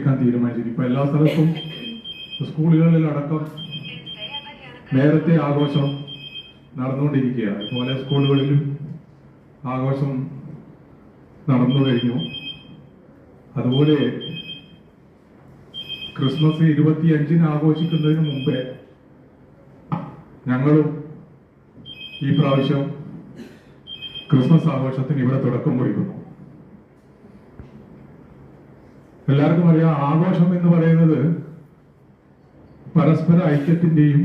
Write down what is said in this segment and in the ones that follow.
ആഘോഷിക്കാൻ തീരുമാനിച്ചിരിക്കും. ഇപ്പൊ എല്ലാ സ്ഥലത്തും സ്കൂളുകളിലടക്കം നേരത്തെ ആഘോഷം നടന്നുകൊണ്ടിരിക്കുകയാണ്. അതുപോലെ സ്കൂളുകളിലും ആഘോഷം നടന്നു കഴിഞ്ഞു. അതുപോലെ ക്രിസ്മസ് 25-ന് ആഘോഷിക്കുന്നതിന് മുമ്പേ ഞങ്ങളും ഈ പ്രാവശ്യം ക്രിസ്മസ് ആഘോഷത്തിന് ഇവിടെ തുടക്കം കുറിക്കുന്നു. എല്ലാവർക്കും അറിയാം, ആഘോഷം എന്ന് പറയുന്നത് പരസ്പര ഐക്യത്തിന്റെയും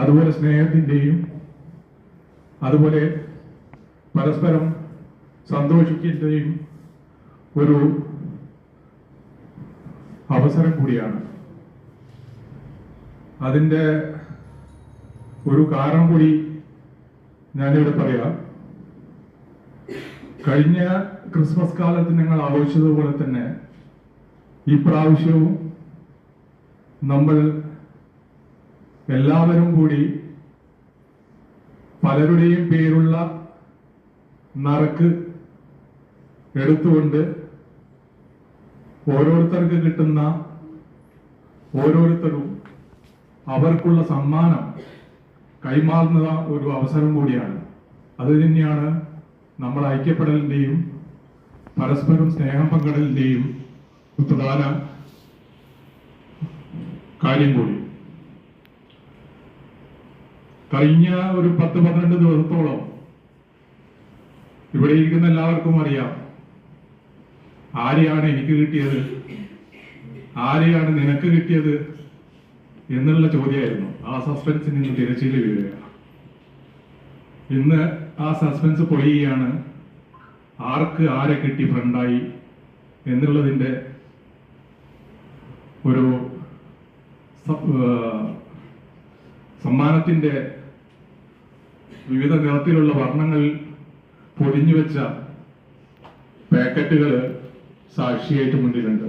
അതുപോലെ സ്നേഹത്തിന്റെയും അതുപോലെ പരസ്പരം സന്തോഷിക്കുന്നതിന്റെയും ഒരു അവസരം കൂടിയാണ്. അതിൻ്റെ ഒരു കാരണം കൂടി ഞാനിവിടെ പറയാം. കഴിഞ്ഞ ക്രിസ്മസ് കാലത്ത് ഞങ്ങൾ ആഘോഷിച്ചതുപോലെ തന്നെ ഈ പ്രാവശ്യവും നമ്മൾ എല്ലാവരും കൂടി പലരുടെയും പേരുള്ള നറുക്ക് എടുത്തുകൊണ്ട് ഓരോരുത്തർക്ക് കിട്ടുന്ന ഓരോരുത്തരും അവർക്കുള്ള സമ്മാനം കൈമാറുന്ന ഒരു അവസരം കൂടിയാണ്. അത് തന്നെയാണ് നമ്മൾ ഐക്യപ്പെടലിന്റെയും പരസ്പരം സ്നേഹം പങ്കിടലിന്റെയും പ്രധാന കാര്യം കൂടി. കഴിഞ്ഞ ഒരു 10-12 ദിവസത്തോളം ഇവിടെ ഇരിക്കുന്ന എല്ലാവർക്കും അറിയാം ആരെയാണ് എനിക്ക് കിട്ടിയത്, ആരെയാണ് നിനക്ക് കിട്ടിയത് എന്നുള്ള ചോദ്യമായിരുന്നു. ആ സസ്പെൻസിന് ഇന്ന് തിരച്ചിൽ വീഴുകയാണ്. ഇന്ന് ആ സസ്പെൻസ് പൊളിയുകയാണ്. ആർക്ക് ആരെ കിട്ടി ഫ്രണ്ടായി എന്നുള്ളതിൻ്റെ ഒരു സമ്മാനത്തിൻ്റെ വിവിധ നിറത്തിലുള്ള വർണ്ണങ്ങൾ പൊതിഞ്ഞു വെച്ച പാക്കറ്റുകൾ സാക്ഷിയായിട്ട് മുന്നിലുണ്ട്.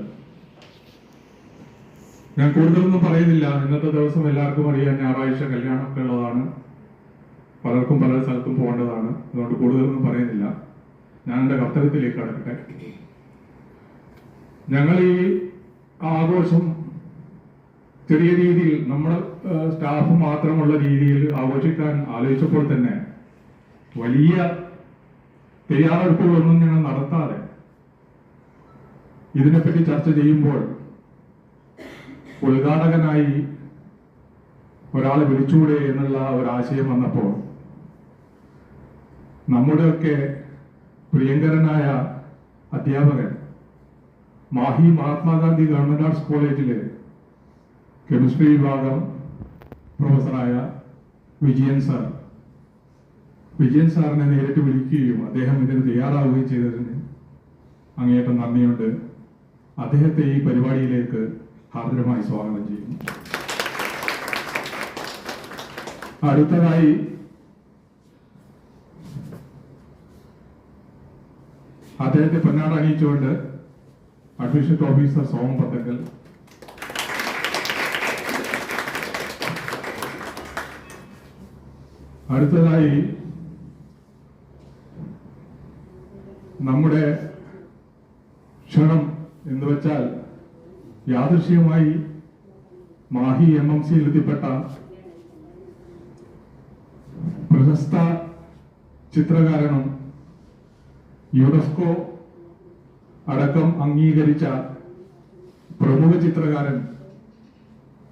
ഞാൻ കൂടുതലൊന്നും പറയുന്നില്ല. ഇന്നത്തെ ദിവസം എല്ലാവർക്കും അറിയാം, ഞായറാഴ്ച കല്യാണമൊക്കെ ഉള്ളതാണ്. പലർക്കും പല സ്ഥലത്തും പോകേണ്ടതാണ്. അതുകൊണ്ട് കൂടുതലൊന്നും പറയുന്നില്ല. ഞാൻ എൻ്റെ കർത്തവ്യത്തിലേക്ക് കടക്കട്ടെ. ഞങ്ങൾ ഈ ആഘോഷം ചെറിയ രീതിയിൽ നമ്മുടെ സ്റ്റാഫ് മാത്രമുള്ള രീതിയിൽ ആഘോഷിക്കാൻ ആലോചിച്ചപ്പോൾ തന്നെ വലിയ തയ്യാറെടുപ്പുകളൊന്നും ഞങ്ങൾ നടത്താതെ ഇതിനെപ്പറ്റി ചർച്ച ചെയ്യുമ്പോൾ ഉദ്ഘാടകനായി ഒരാളെ വിളിച്ചൂടെ എന്നുള്ള ഒരാശയം വന്നപ്പോൾ നമ്മുടെയൊക്കെ പ്രിയങ്കരനായ അധ്യാപകൻ മാഹി മഹാത്മാഗാന്ധി ഗവൺമെന്റ് ആർട്സ് കോളേജിലെ കെമിസ്ട്രി വിഭാഗം പ്രൊഫസറായ വിജയൻ സാറിനെ നേരിട്ട് വിളിക്കുകയും അദ്ദേഹം ഇതിന് തയ്യാറാവുകയും ചെയ്തതിന് അങ്ങേയറ്റം നന്ദിയുണ്ട്. അദ്ദേഹത്തെ ഈ പരിപാടിയിലേക്ക് ഹാർദരമായി സ്വാഗതം ചെയ്യുന്നു. അടുത്തതായി അദ്ദേഹത്തെ പൊന്നാട അണിയിച്ചുകൊണ്ട് അഡ്മിഷൻ ഓഫീസർ സോമൻ പത്തക്കൽ, അടുത്തതായി നമ്മുടെ ക്ഷണം എന്ന് വെച്ചാൽ യാദൃശ്യമായി മാഹി MMCയിൽ എത്തിപ്പെട്ട പ്രശസ്ത ചിത്രകാരനും യുനെസ്കോ അടക്കം അംഗീകരിച്ച പ്രമുഖ ചിത്രകാരൻ,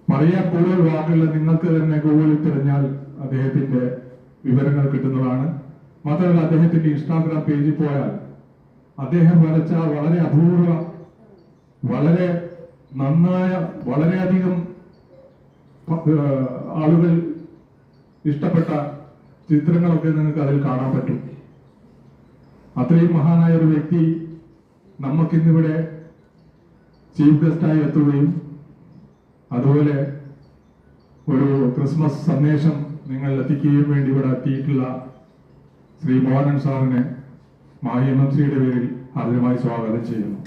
പറയാൻ കൂടുതൽ വാക്കുകൾ നിങ്ങൾക്ക് തന്നെ ഗൂഗിളിൽ തിരഞ്ഞാൽ അദ്ദേഹത്തിന്റെ വിവരങ്ങൾ കിട്ടുന്നതാണ്. മാത്രമല്ല, അദ്ദേഹത്തിന്റെ ഇൻസ്റ്റാഗ്രാം പേജിൽ പോയാൽ അദ്ദേഹം വരച്ച വളരെ അപൂർവ, വളരെ നന്നായ, വളരെയധികം ആളുകൾ ഇഷ്ടപ്പെട്ട ചിത്രങ്ങളൊക്കെ നിങ്ങൾക്ക് അതിൽ കാണാൻ പറ്റും. അത്രയും മഹാനായ ഒരു വ്യക്തി നമുക്കിന്നിവിടെ ചീഫ് ഗസ്റ്റായി എത്തുകയും അതുപോലെ ഒരു ക്രിസ്മസ് സന്ദേശം നിങ്ങൾ എത്തിക്കുകയും വേണ്ടി ഇവിടെ എത്തിയിട്ടുള്ള ശ്രീ മോഹനൻ സാറിനെ മാഹി MMCയുടെ പേരിൽ ആദ്യമായി സ്വാഗതം ചെയ്യുന്നു.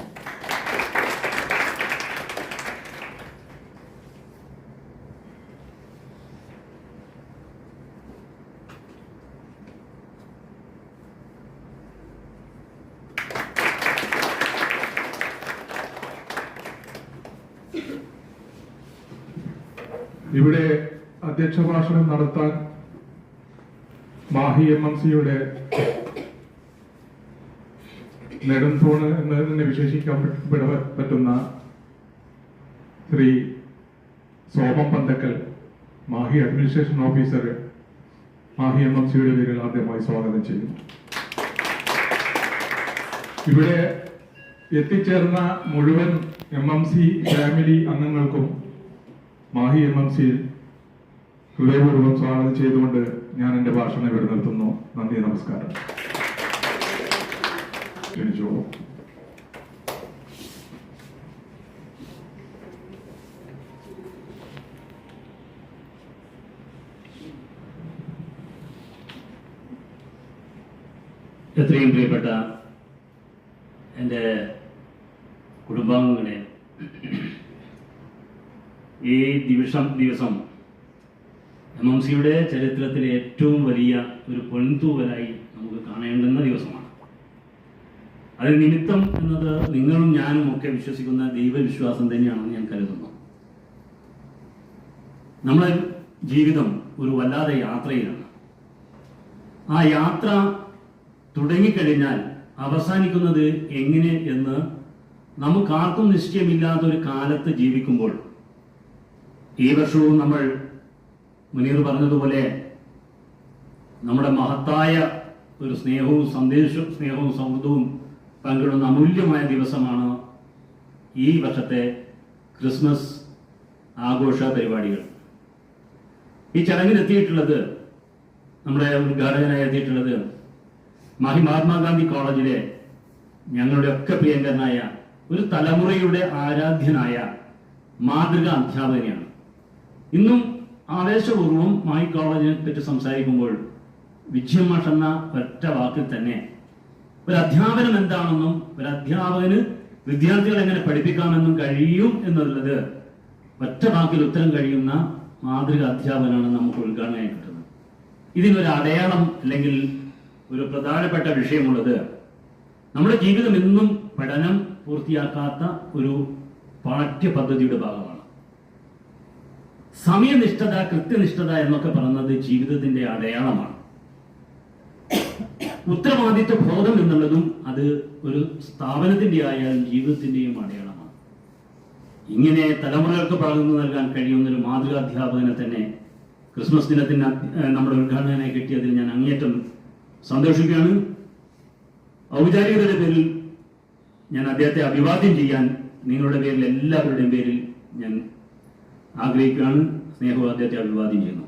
ഇവിടെ അധ്യക്ഷ ഭാഷണം നടത്താൻ മാഹി MMCയുടെ നെടുംതൂണ് എന്നതിനെ വിശേഷിക്കാൻ പറ്റുന്ന ശ്രീ സോമം പന്തക്കൽ, മാഹി അഡ്മിനിസ്ട്രേഷൻ ഓഫീസർ, മാഹി MMCയുടെ പേരിൽ ആദ്യമായി സ്വാഗതം ചെയ്യുന്നു. ഇവിടെ എത്തിച്ചേർന്ന മുഴുവൻ MMC ഫാമിലി അംഗങ്ങൾക്കും മാഹി MMCയിൽ ഹൃദയപൂർവ്വം സ്വാഗതം ചെയ്തുകൊണ്ട് ഞാൻ എൻ്റെ ഭാഷണം ഇവിടെ നിർത്തുന്നു. നന്ദി, നമസ്കാരം. ക്ഷണിച്ചോളൂ. എത്രയും പ്രിയപ്പെട്ട എൻ്റെ കുടുംബാംഗങ്ങളെ, ഈ ദിവസം MMCയുടെ ചരിത്രത്തിലെ ഏറ്റവും വലിയ ഒരു പൊൻതൂവലായി നമുക്ക് കാണേണ്ടുന്ന ദിവസമാണ്. അതിന് നിമിത്തം എന്നത് നിങ്ങളും ഞാനും ഒക്കെ വിശ്വസിക്കുന്ന ദൈവവിശ്വാസം തന്നെയാണെന്ന് ഞാൻ കരുതുന്നു. നമ്മളെ ജീവിതം ഒരു വല്ലാതെ യാത്രയിലാണ്. ആ യാത്ര തുടങ്ങിക്കഴിഞ്ഞാൽ അവസാനിക്കുന്നത് എങ്ങനെ എന്ന് നമുക്കാർക്കും നിശ്ചയമില്ലാത്ത ഒരു കാലത്ത് ജീവിക്കുമ്പോൾ, ഈ വർഷവും നമ്മൾ മുനീർ പറഞ്ഞതുപോലെ നമ്മുടെ മഹത്തായ ഒരു സ്നേഹവും സൗഹൃദവും പങ്കിടുന്ന അമൂല്യമായ ദിവസമാണ് ഈ വർഷത്തെ ക്രിസ്മസ് ആഘോഷ പരിപാടികൾ. ഈ ചടങ്ങിലെത്തിയിട്ടുള്ളത്, നമ്മുടെ ഉദ്ഘാടകനായി എത്തിയിട്ടുള്ളത് മഹാത്മാഗാന്ധി കോളേജിലെ ഞങ്ങളുടെ ഒക്കെ പ്രിയങ്കരനായ ഒരു തലമുറയുടെ ആരാധ്യനായ മാതൃക അധ്യാപകനെയാണ്. ഇന്നും ആവേശപൂർവ്വം മാഹി കോളേജിനെ പറ്റി സംസാരിക്കുമ്പോൾ വിജയം മാഷ് എന്ന ഒറ്റ വാക്കിൽ തന്നെ ഒരു അധ്യാപനം എന്താണെന്നും ഒരു അധ്യാപകന് വിദ്യാർത്ഥികളെ എങ്ങനെ പഠിപ്പിക്കാമെന്നും കഴിയും എന്നുള്ളത് ഒറ്റ വാക്കിൽ ഉത്തരം കഴിയുന്ന മാതൃക അധ്യാപകനാണ് നമുക്ക് ഉദ്ഘാടനമായി കിട്ടുന്നത്. ഇതിനൊരു അടയാളം അല്ലെങ്കിൽ ഒരു പ്രധാനപ്പെട്ട വിഷയമുള്ളത്, നമ്മുടെ ജീവിതം എന്നും പഠനം പൂർത്തിയാക്കാത്ത ഒരു പാഠ്യപദ്ധതിയുടെ ഭാഗമാണ്. സമയനിഷ്ഠത, കൃത്യനിഷ്ഠത എന്നൊക്കെ പറയുന്നത് ജീവിതത്തിന്റെ അടയാളമാണ്. ഉത്തരവാദിത്വ ബോധം എന്നുള്ളതും അത് ഒരു സ്ഥാപനത്തിന്റെ ആയാലും ജീവിതത്തിന്റെയും അടയാളമാണ്. ഇങ്ങനെ തലമുറകൾക്ക് പകർന്നു നൽകാൻ കഴിയുന്ന ഒരു മാതൃകാധ്യാപകനെ തന്നെ ക്രിസ്മസ് ദിനത്തിന് നമ്മുടെ ഉദ്ഘാടകനായി കിട്ടിയതിൽ ഞാൻ അങ്ങേയറ്റം സന്തോഷിക്കുകയാണ്. ഔപചാരികതയുടെ പേരിൽ ഞാൻ അദ്ദേഹത്തെ അഭിവാദ്യം ചെയ്യാൻ നിങ്ങളുടെ പേരിൽ, എല്ലാവരുടെയും പേരിൽ ഞാൻ ആഗ്രഹിക്കുകയാണ്. സ്നേഹവും അദ്ദേഹത്തെ അഭിവാദ്യം ചെയ്യുന്നു.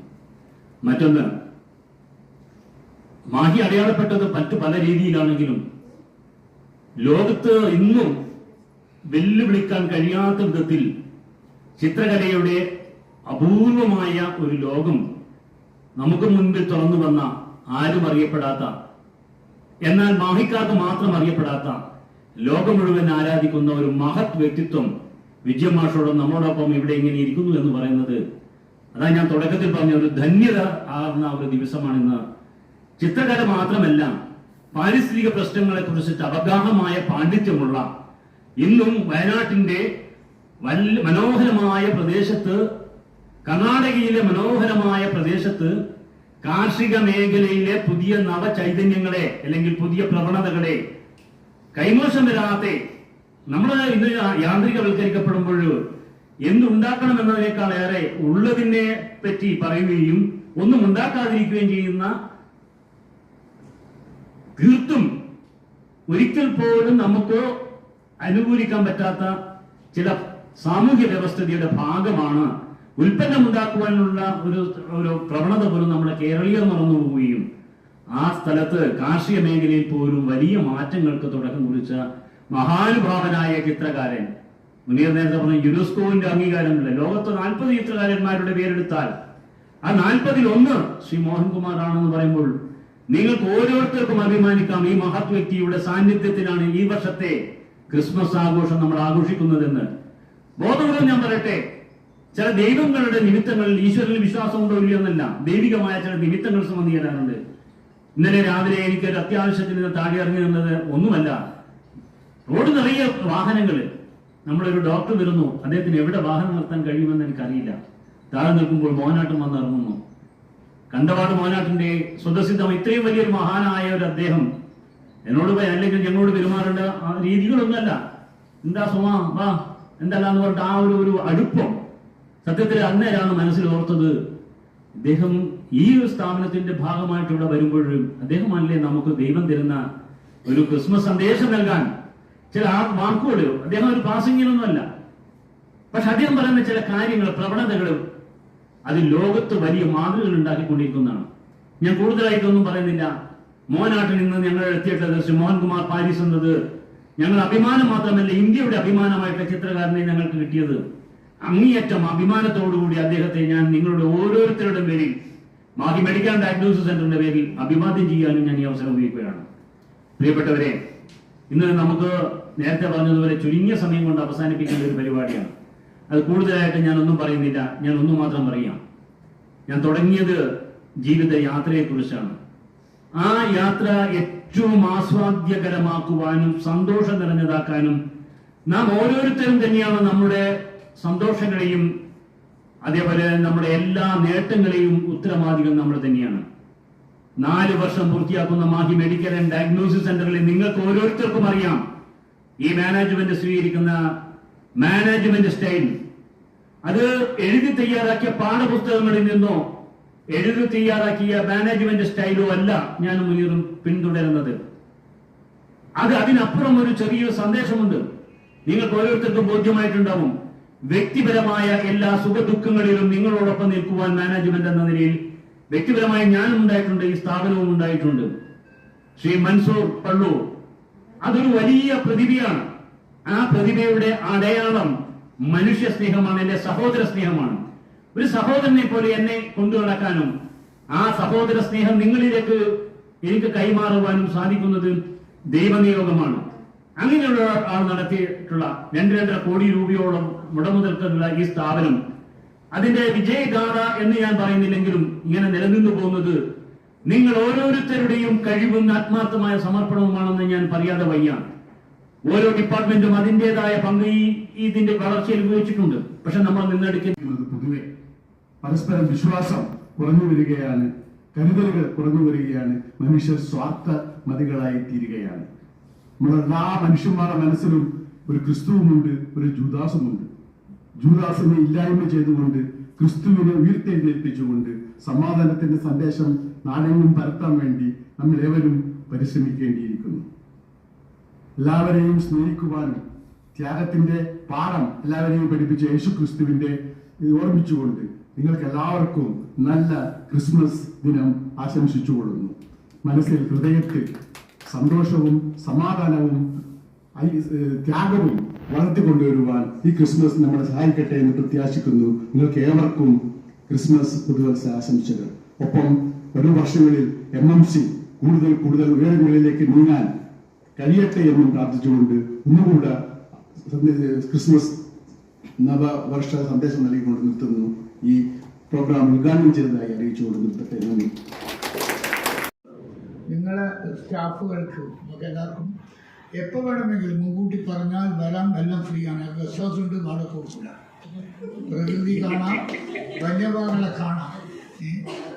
മറ്റൊന്ന്, മാഹി അടയാളപ്പെട്ടത് മറ്റു പല രീതിയിലാണെങ്കിലും ലോകത്ത് ഇന്നും വെല്ലുവിളിക്കാൻ കഴിയാത്ത വിധത്തിൽ ചിത്രകലയുടെ അപൂർവമായ ഒരു ലോകം നമുക്ക് മുൻപിൽ തുറന്നു വന്ന, ആരും അറിയപ്പെടാത്ത, എന്നാൽ മാഹിക്കാർക്ക് മാത്രം അറിയപ്പെടാത്ത, ലോകം മുഴുവൻ ആരാധിക്കുന്ന ഒരു മഹത് വ്യക്തിത്വം വിജയം മാഷോടും നമ്മളോടൊപ്പം ഇവിടെ ഇങ്ങനെ ഇരിക്കുന്നു എന്ന് പറയുന്നത്, അതാ ഞാൻ തുടക്കത്തിൽ പറഞ്ഞ ഒരു ധന്യത ആർന്ന ഒരു ദിവസമാണെന്ന്. ചിത്രകല മാത്രമല്ല, പാരിസ്ഥിതിക പ്രശ്നങ്ങളെ കുറിച്ചിട്ട് അവഗാഹമായ പാണ്ഡിത്യമുള്ള, ഇന്നും വയനാട്ടിന്റെ മനോഹരമായ പ്രദേശത്ത്, കർണാടകയിലെ മനോഹരമായ പ്രദേശത്ത് കാർഷിക മേഖലയിലെ പുതിയ നവചൈതന്യങ്ങളെ അല്ലെങ്കിൽ പുതിയ പ്രവണതകളെ കൈമോശം വരാതെ, നമ്മൾ ഇന്ന് യാന്ത്രികവൽക്കരിക്കപ്പെടുമ്പോൾ എന്തുണ്ടാക്കണം എന്നതിനേക്കാൾ ഏറെ ഉള്ളതിനെ പറ്റി പറയുകയും ഒന്നും ഉണ്ടാക്കാതിരിക്കുകയും ചെയ്യുന്ന, തീർത്തും ഒരിക്കൽ പോലും നമുക്ക് അനുകൂലിക്കാൻ പറ്റാത്ത ചില സാമൂഹ്യ വ്യവസ്ഥയുടെ ഭാഗമാണ് ഉൽപ്പന്നം ഉണ്ടാക്കുവാനുള്ള ഒരു പ്രവണത പോലും നമ്മുടെ കേരളീയർ മറന്നുപോവുകയും ആ സ്ഥലത്ത് കാർഷിക മേഖലയിൽ പോലും വലിയ മാറ്റങ്ങൾക്ക് തുടക്കം കുറിച്ച മഹാനുഭാവനായ ചിത്രകാരൻ, മുനീർ നേരത്തെ പറഞ്ഞ യുനെസ്കോവിന്റെ അംഗീകാരമില്ല, ലോകത്ത് 40 ചിത്രകാരന്മാരുടെ പേരെടുത്താൽ ആ 40-ൽ 1 ശ്രീ മോഹൻകുമാർ ആണെന്ന് പറയുമ്പോൾ നിങ്ങൾക്ക് ഓരോരുത്തർക്കും അഭിമാനിക്കാം. ഈ മഹത് വ്യക്തിയുടെ സാന്നിധ്യത്തിലാണ് ഈ വർഷത്തെ ക്രിസ്മസ് ആഘോഷം നമ്മൾ ആഘോഷിക്കുന്നതെന്ന് ബോധപൂർവ്വം ഞാൻ പറയട്ടെ. ചില ദൈവങ്ങളുടെ നിമിത്തങ്ങളിൽ ഈശ്വരനിൽ വിശ്വാസം ഉണ്ടോ ഇല്ലയോ എന്നല്ല, ദൈവികമായ ചില നിമിത്തങ്ങൾ സംബന്ധിച്ച് തരാറുണ്ട്. ഇന്നലെ രാവിലെ എനിക്കൊരു അത്യാവശ്യത്തിന് നിന്ന് താഴെ ഇറങ്ങി നിന്നത് ഒന്നുമല്ല, റോഡ് നിറയെ വാഹനങ്ങൾ. നമ്മളൊരു ഡോക്ടർ വരുന്നു, അദ്ദേഹത്തിന് എവിടെ വാഹനം നിർത്താൻ കഴിയുമെന്ന് എനിക്കറിയില്ല. താഴെ നിൽക്കുമ്പോൾ മോനാട്ടം വന്നിറങ്ങുന്നു. കണ്ടപാട് മോനാട്ടിന്റെ സ്വതസിദ്ധം ഇത്രയും വലിയൊരു മഹാനായ ഒരു അദ്ദേഹം എന്നോട് അല്ലെങ്കിൽ ഞങ്ങളോട് പെരുമാറേണ്ട രീതികളൊന്നുമല്ല. എന്താ സുമ വാ എന്തല്ലാന്ന് പറഞ്ഞിട്ട് ആ ഒരു അടുപ്പം സത്യത്തിൽ അന്നേരാണ് മനസ്സിൽ ഓർത്തത്. അദ്ദേഹം ഈ ഒരു സ്ഥാപനത്തിന്റെ ഭാഗമായിട്ട് ഇവിടെ വരുമ്പോഴും അദ്ദേഹമല്ലേ നമുക്ക് ദൈവം തരുന്ന ഒരു ക്രിസ്മസ് സന്ദേശം നൽകാൻ ചില വാക്കുകൾ. അദ്ദേഹം ഒരു പാസിംഗിനൊന്നുമല്ല, പക്ഷെ അദ്ദേഹം പറയുന്ന ചില കാര്യങ്ങൾ, പ്രവണതകളും അത് ലോകത്ത് വലിയ മാതൃകകൾ ഉണ്ടാക്കിക്കൊണ്ടിരിക്കുന്നതാണ്. ഞാൻ കൂടുതലായിട്ടൊന്നും പറയുന്നില്ല. മോനാട്ടിൽ നിന്ന് ഞങ്ങൾ എത്തിയിട്ടത് ശ്രീ മോഹൻകുമാർ പാരീസ് എന്നത് ഞങ്ങൾ അഭിമാനം മാത്രമല്ല, ഇന്ത്യയുടെ അഭിമാനമായിട്ടുള്ള ചിത്രകാരനെ ഞങ്ങൾക്ക് കിട്ടിയത്. അങ്ങേയറ്റം അഭിമാനത്തോടുകൂടി അദ്ദേഹത്തെ ഞാൻ നിങ്ങളുടെ ഓരോരുത്തരുടെ പേരിൽ മാഹി മെഡിക്കൽ ഡയഗ്നോസിസ് സെന്ററിന്റെ പേരിൽ അഭിവാദ്യം ചെയ്യാനും ഞാൻ ഈ അവസരം ഉപയോഗിക്കുകയാണ്. പ്രിയപ്പെട്ടവരെ, ഇന്ന് നമുക്ക് നേരത്തെ പറഞ്ഞതുപോലെ ചുരുങ്ങിയ സമയം കൊണ്ട് അവസാനിപ്പിക്കേണ്ട ഒരു പരിപാടിയാണ്. അത് കൂടുതലായിട്ട് ഞാനൊന്നും പറയുന്നില്ല. ഞാൻ ഒന്നു മാത്രം പറയാം. ഞാൻ തുടങ്ങിയത് ജീവിത യാത്രയെക്കുറിച്ചാണ്. ആ യാത്ര ഏറ്റവും ആസ്വാദ്യകരമാക്കുവാനും സന്തോഷം നിറഞ്ഞതാക്കാനും നാം ഓരോരുത്തരും തന്നെയാണ് നമ്മുടെ സന്തോഷങ്ങളെയും അതേപോലെ നമ്മുടെ എല്ലാ നേട്ടങ്ങളെയും ഉത്തരവാദികൾ നമ്മൾ തന്നെയാണ്. 4 വർഷം പൂർത്തിയാക്കുന്ന മാഹി മെഡിക്കൽ ആൻഡ് ഡയഗ്നോസിസ് സെന്ററിൽ നിങ്ങൾക്ക് ഓരോരുത്തർക്കും അറിയാം ഈ മാനേജ്മെന്റ് സ്വീകരിക്കുന്ന മാനേജ്മെന്റ് സ്റ്റൈൽ. അത് എഴുതി തയ്യാറാക്കിയ പാഠപുസ്തകങ്ങളിൽ നിന്നോ എഴുതി തയ്യാറാക്കിയ മാനേജ്മെന്റ് സ്റ്റൈലോ അല്ല ഞാൻ മുനീറും പിന്തുടരുന്നത്. അതിനപ്പുറം ഒരു ചെറിയൊരു സന്ദേശമുണ്ട്. നിങ്ങൾക്ക് ഓരോരുത്തർക്കും ബോധ്യമായിട്ടുണ്ടാവും. വ്യക്തിപരമായ എല്ലാ സുഖദുഃഖങ്ങളിലും നിങ്ങളോടൊപ്പം നിൽക്കുവാൻ മാനേജ്മെന്റ് എന്ന നിലയിൽ വ്യക്തിപരമായി ഞാനും ഉണ്ടായിട്ടുണ്ട്, ഈ സ്ഥാപനവും ഉണ്ടായിട്ടുണ്ട്. ശ്രീ മൻസൂർ പള്ളൂർ അതൊരു വലിയ പ്രതിഭയാണ്. ആ പ്രതിഭയുടെ അടയാളം മനുഷ്യ സ്നേഹമാണ്, എന്റെ സഹോദര സ്നേഹമാണ്. ഒരു സഹോദരനെ പോലെ എന്നെ കൊണ്ടു നടക്കാനും ആ സഹോദര സ്നേഹം നിങ്ങളിലേക്ക് എനിക്ക് കൈമാറുവാനും സാധിക്കുന്നത് ദൈവനിയോഗമാണ്. അങ്ങനെയുള്ള ആൾ നടത്തിയിട്ടുള്ള 2.5 കോടി രൂപയോളം മുടമുതൽക്കുള്ള ഈ സ്ഥാപനം അതിന്റെ വിജയഗാഥ എന്ന് ഞാൻ പറയുന്നില്ലെങ്കിലും ഇങ്ങനെ നിലനിന്നു പോകുന്നത് നിങ്ങൾ ഓരോരുത്തരുടെയും കഴിവും ആത്മാർത്ഥമായ സമർപ്പണവുമാണെന്ന് ഞാൻ പറയാതെ വയ്യ. ഓരോ ഡിപ്പാർട്ട്മെന്റും അതിൻ്റെതായ പങ്ക് ഇതിന്റെ വളർച്ചയിൽ ഉപയോഗിച്ചിട്ടുണ്ട്. പക്ഷെ നമ്മൾ നിന്നെടുക്കുന്നത് പൊതുവെ പരസ്പരം വിശ്വാസം കുറഞ്ഞു വരികയാണ്, കരുതലുകൾ കുറഞ്ഞു വരികയാണ്, മനുഷ്യർ സ്വാർത്ഥ മതികളായി തീരുകയാണ്. നമ്മളെല്ലാ മനുഷ്യന്മാരുടെ മനസ്സിലും ഒരു ക്രിസ്തുവുമുണ്ട്, ഒരു ജൂദാസുമുണ്ട്. ജൂദാസിനെ ഇല്ലായ്മ ചെയ്തുകൊണ്ട് ക്രിസ്തുവിനെ ഉയർത്തെഴുന്നേൽപ്പിച്ചുകൊണ്ട് സമാധാനത്തിന്റെ സന്ദേശം നാടെങ്ങും പരത്താൻ വേണ്ടി നമ്മൾ ഏവരും പരിശ്രമിക്കേണ്ടിയിരിക്കുന്നു. എല്ലാവരെയും സ്നേഹിക്കുവാനും ത്യാഗത്തിന്റെ പാഠം എല്ലാവരെയും പഠിപ്പിച്ച യേശു ക്രിസ്തുവിന്റെ ഓർമ്മിച്ചുകൊണ്ട് നിങ്ങൾക്ക് എല്ലാവർക്കും നല്ല ക്രിസ്മസ് ദിനം ആശംസിച്ചുകൊള്ളുന്നു. മനസ്സിൽ ഹൃദയത്തിൽ സന്തോഷവും സമാധാനവും ത്യാഗവും വളർത്തിക്കൊണ്ടുവരുവാൻ ഈ ക്രിസ്മസ് നമ്മളെ സഹായിക്കട്ടെ എന്ന് പ്രത്യാശിക്കുന്നു. നിങ്ങൾക്ക് ഏവർക്കും ക്രിസ്മസ് പുതുവത്സര ആശംസകൾ. ഒപ്പം വരും വർഷങ്ങളിൽ MMC കൂടുതൽ ഉയരങ്ങളിലേക്ക് നീങ്ങാൻ കഴിയട്ടെ എന്നും പ്രാർത്ഥിച്ചുകൊണ്ട് ഒന്നുകൂടെ ക്രിസ്മസ് നവവർഷ സന്ദേശം നൽകിക്കൊണ്ട് നിർത്തുന്നു. ഈ പ്രോഗ്രാം ഉദ്ഘാടനം ചെയ്തതായി അറിയിച്ചുകൊണ്ട് നിർത്തട്ടെ. നന്ദി. നിങ്ങളെ സ്റ്റാഫുകൾക്ക് നമുക്ക് എല്ലാവർക്കും എപ്പോൾ വേണമെങ്കിലും മുൻകൂട്ടി പറഞ്ഞാൽ വരാം, എല്ലാം ഫ്രീ ആണ്. ഗസ്റ്റ് ഹൗസ് ഉണ്ട്, വാടക കൊടുക്കില്ല. പ്രകൃതി കാണാം, വന്യഭാഗങ്ങളെ കാണാം.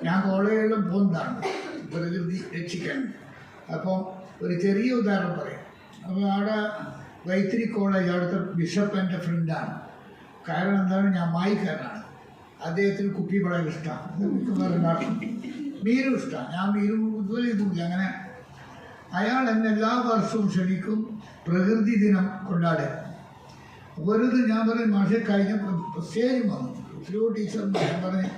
ഞാൻ കോളേജിലും പോകുന്നതാണ് പ്രകൃതി രക്ഷിക്കാൻ. അപ്പോൾ ഒരു ചെറിയ ഉദാഹരണം പറയാം. അപ്പോൾ അവിടെ വൈത്തിരി കോളേജ് അവിടുത്തെ ബിഷപ്പ് എൻ്റെ ഫ്രണ്ടാണ്. കാരണം എന്താണ്, ഞാൻ മായിക്കാരനാണ്. അദ്ദേഹത്തിന് കുപ്പി വളരെ ഇഷ്ടമാണ്, മിക്കവാറും മീനും ഇഷ്ടമാണ്. ഞാൻ മീനും ഇതുപോലെ ഇതുമില്ല. അങ്ങനെ അയാൾ എന്നെ എല്ലാ വർഷവും ക്ഷണിക്കും പ്രകൃതി ദിനം കൊണ്ടാടാൻ. വെറുതെ ഞാൻ പറയും മാഷെ കഴിഞ്ഞ സ്റ്റേജ് വന്നു എത്രയോ ടീച്ചർ ഞാൻ പറഞ്ഞു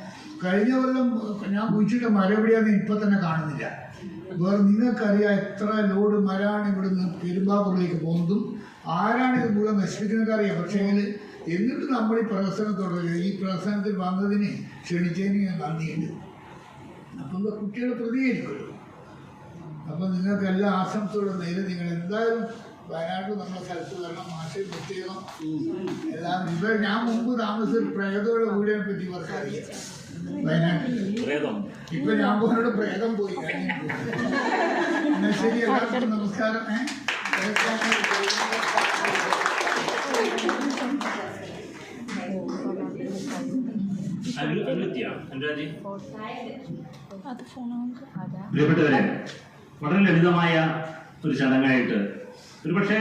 കഴിഞ്ഞ കൊല്ലം ഞാൻ കുഴിച്ചിട്ട് മരം എവിടെയാണെന്ന് ഇപ്പം തന്നെ കാണുന്നില്ല. വേറെ നിങ്ങൾക്കറിയാം എത്ര ലോഡ് മരമാണ് ഇവിടുന്ന് പെരുമ്പാവൂരിലേക്ക് പോകുന്നതും ആരാണ് ഇത് മുഴുവൻ നശിപ്പിക്കുന്നതൊക്കെ അറിയാം. പക്ഷേ എന്നിട്ട് നമ്മൾ ഈ പ്രവർത്തനം തുടരുക. ഈ പ്രവർത്തനത്തിൽ വന്നതിന് ക്ഷണിച്ചതിന് ഞാൻ നന്ദിയുണ്ട്. അപ്പം കുട്ടികൾ പ്രതികരിക്കുമല്ലോ. അപ്പം നിങ്ങൾക്ക് എല്ലാ ആശംസകളും നേരെ നിങ്ങൾ എന്തായാലും വയനാട്ടിൽ നമ്മുടെ സ്ഥലത്ത് വരണം. മാഷെ പ്രത്യേകം എല്ലാം ഇവർ ഞാൻ മുമ്പ് താമസിച്ച പ്രേതയുടെ വീടിനെ പറ്റി പറഞ്ഞറിയാം വയനാട്ടിൽ. ഇപ്പൊ ഞാൻ പോലോട് പ്രേതം പോയി കഴിഞ്ഞു. എന്നാൽ ശരി, എല്ലാവർക്കും നമസ്കാരം. അനുരാജി. അത് ഫോണാണ് അതാ. പ്രിയപ്പെട്ടവരെ, വളരെ ലളിതമായ ഒരു ചടങ്ങായിട്ട് ഒരുപക്ഷെ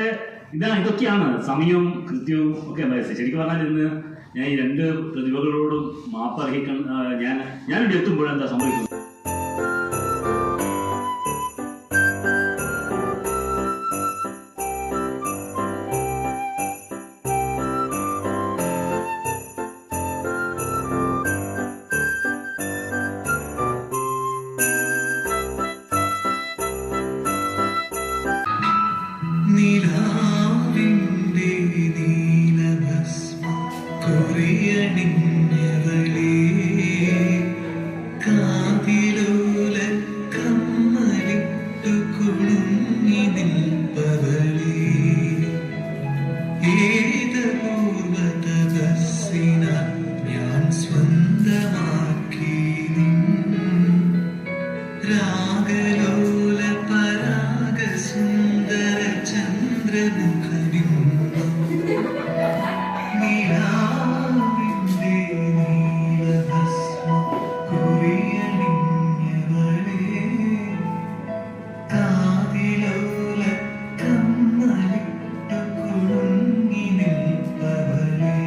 ഇതൊക്കെയാണ് സമയവും കൃത്യവും ഒക്കെ വയസ്സ്. ശരിക്കും പറഞ്ഞാൽ ഇന്ന് ഞാൻ ഈ രണ്ട് പ്രതിഭകളോടും മാപ്പ് അർഹിക്കണം. ഞാനിവിടെ എത്തുമ്പോഴെന്താ സംഭവിക്കുന്നത്? നിലാവിന്റെ നീലഭസ്മ കുറിയണിഞ്ഞവളേ, കാതിലോല കമ്മലിട്ടു കുളുങ്ങി നിൽപ്പവളേ, ഏതപൂർവ തപസ്സിന ഞാൻ സ്വന്തമാക്കി നിൻ രാഗലോല പരാഗ സുന്ദര ചന്ദ്രമുഖബിംബം, നിലാവിന്റെ നീലഭസ്മ കുറിയണിഞ്ഞവളേ, കാതിലോല കമ്മലിട്ടു കുളുങ്ങി നിൽപ്പവളേ.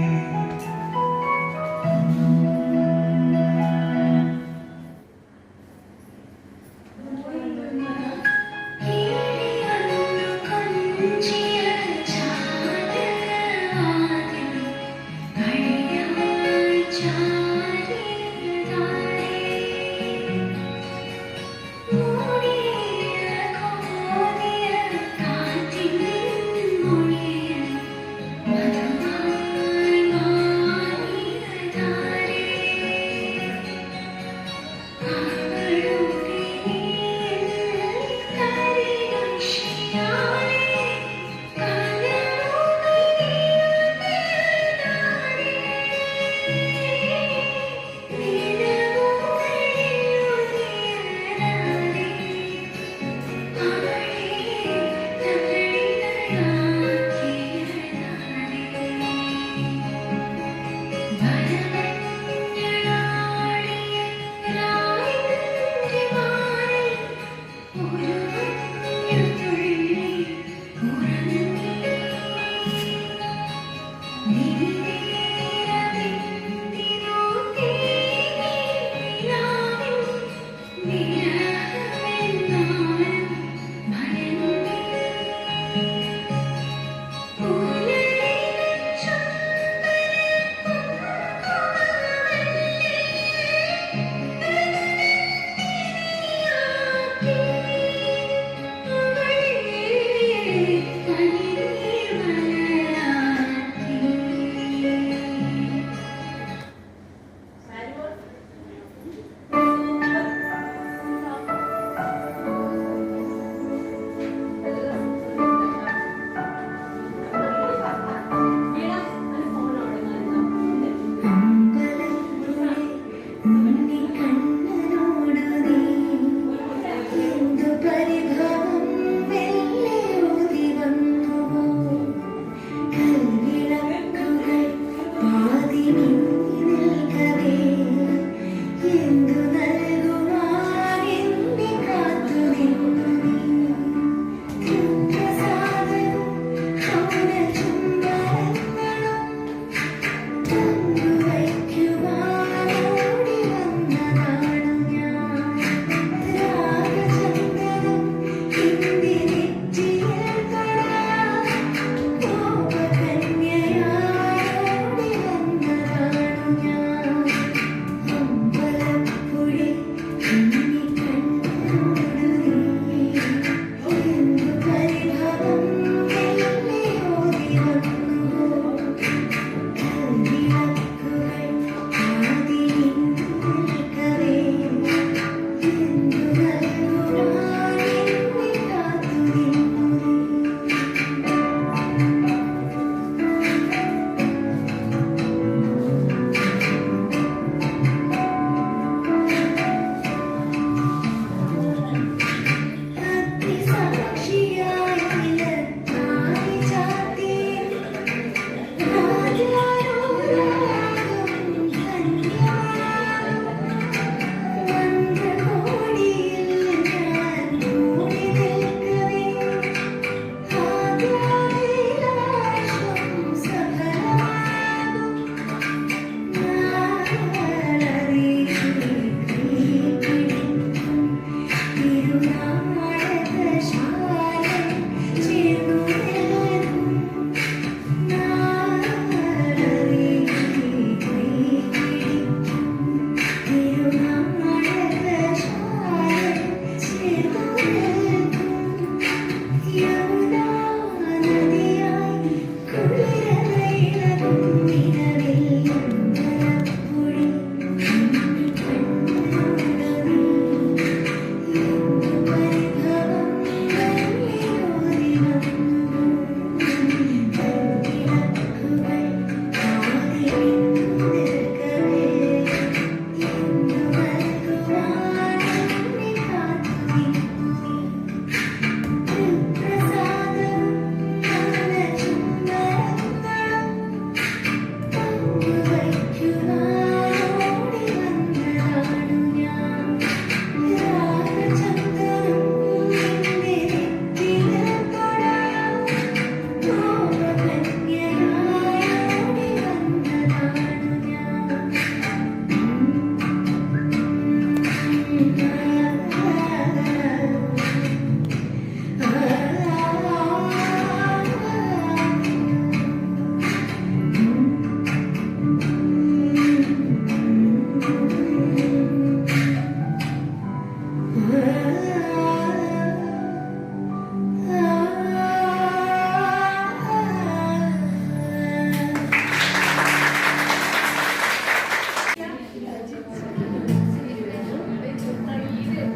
വയ്ക്കുവാനോടി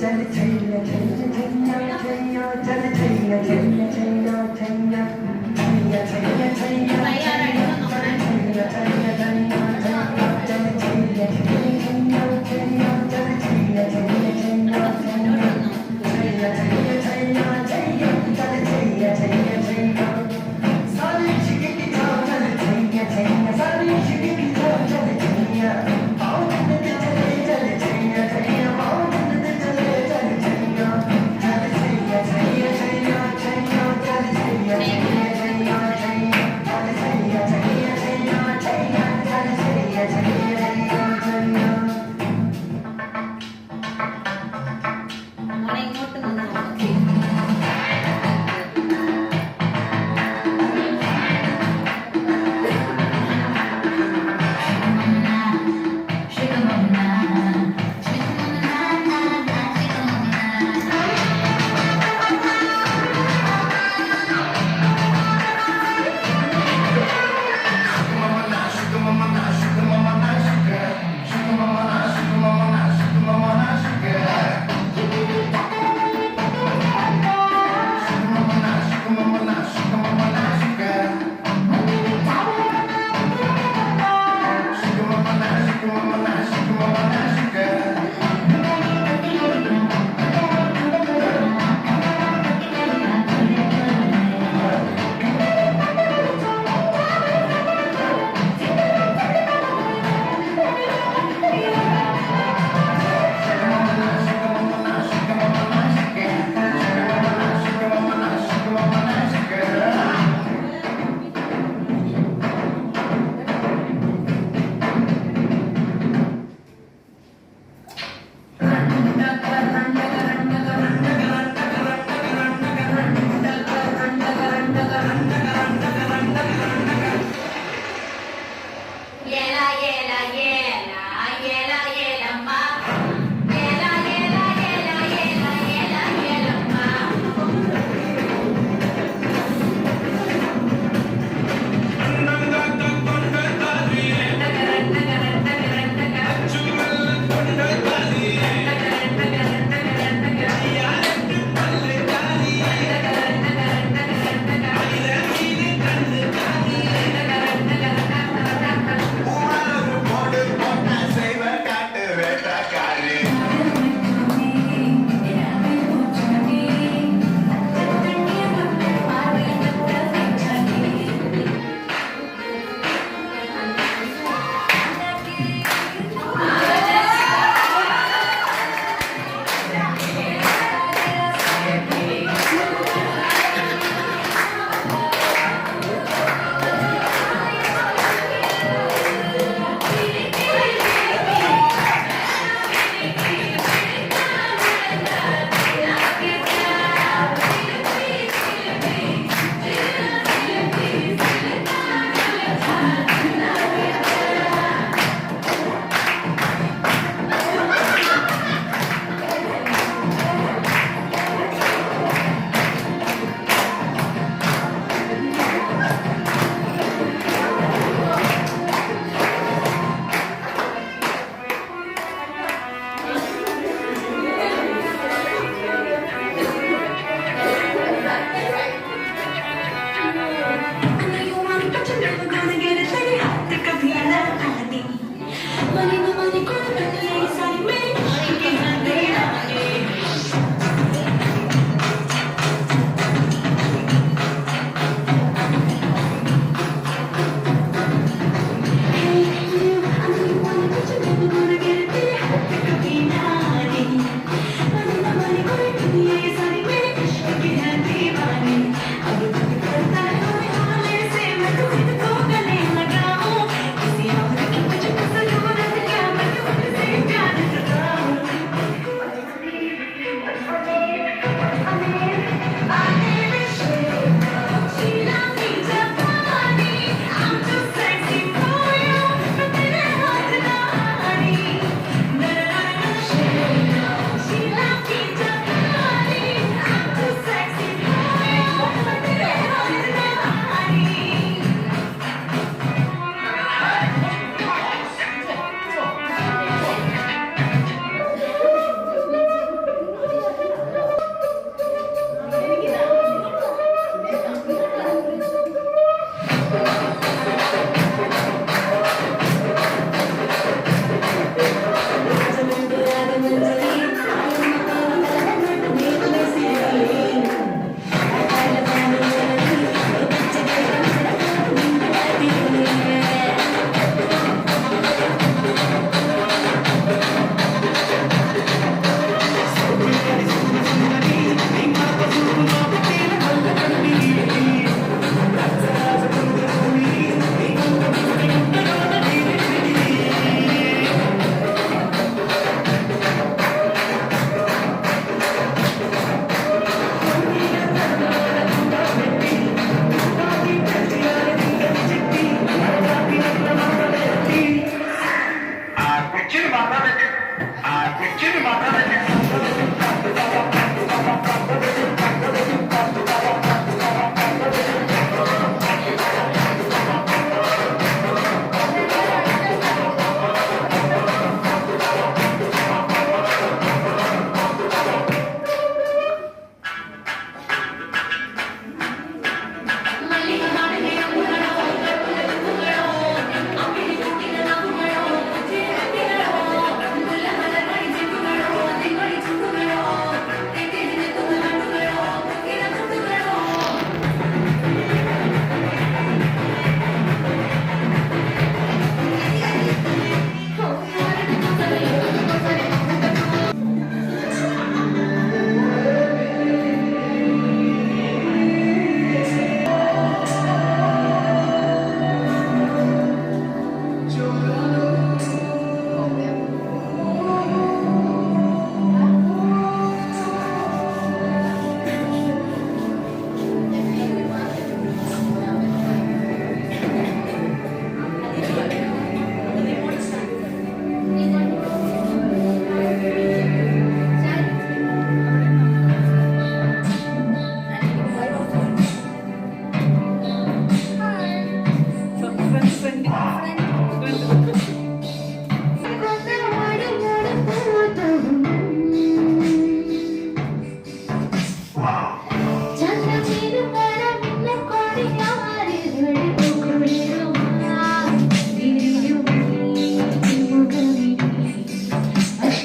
Chaya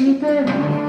സുതരാ